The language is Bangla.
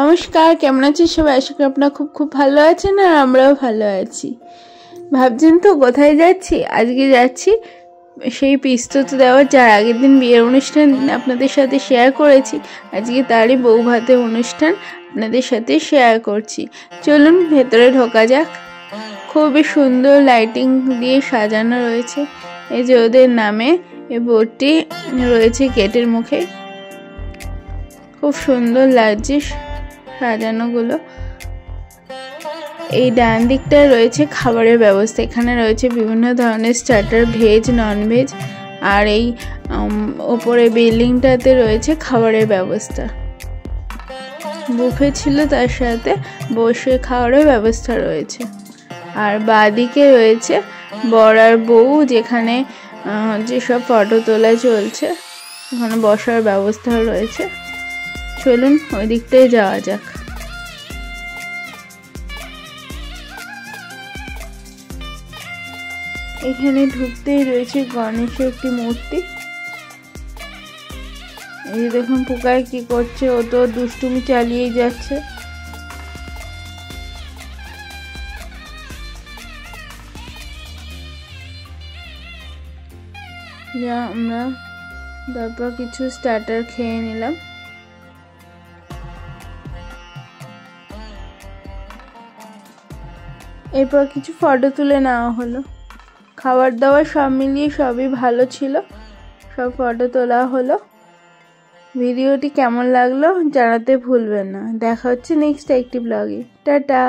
নমস্কার, কেমন আছেন সবাই? আশা করি আপনারা খুব খুব ভালো আছেন আর আমরাও ভালো আছি। ভাবছেন তো কোথায় যাচ্ছি? আজকে যাচ্ছি সেই পিস্তত দেওয়ার, যার আগের দিন বিয়ের অনুষ্ঠান আপনাদের সাথে শেয়ার করেছি, আজকে তারই বউ ভাতের অনুষ্ঠান আপনাদের সাথে শেয়ার করছি। চলুন ভেতরে ঢোকা যাক। খুবই সুন্দর লাইটিং দিয়ে সাজানো রয়েছে। এই যে ওদের নামে এই বোর্ডটি রয়েছে গেটের মুখে, খুব সুন্দর লাগছে সাজানোগুলো। এই ডান দিকটায় রয়েছে খাবারের ব্যবস্থা। এখানে রয়েছে বিভিন্ন ধরনের স্টার্টার, ভেজ নন ভেজ। আর এই ওপরে বিল্ডিংটাতে রয়েছে খাবারের ব্যবস্থা। বুফে ছিল, তার সাথে বসে খাওয়ারও ব্যবস্থা রয়েছে। আর বাঁদিকে রয়েছে বর আর বউ, যেখানে যেসব ফটো তোলা চলছে, ওখানে বসার ব্যবস্থা রয়েছে। চলুন ওই দিকটায় যাওয়া যাক। এখানে ঢুকতেই রয়েছে গণেশের একটি মূর্তি। এই যে দেখুন পোকায় কি করছে, ও তো দুষ্টুমি চালিয়েই যাচ্ছে। আমরা তারপর কিছু স্টার্টার খেয়ে নিলাম। এরপর কিছু ফটো তুলে নেওয়া হলো। খাবার দাবার সব মিলিয়ে সবই ভালো ছিল, সব ফটো তোলা হলো। ভিডিওটি কেমন লাগলো জানাতে ভুলবেন না। দেখা হচ্ছে নেক্সট একটি ব্লগে। টাটা।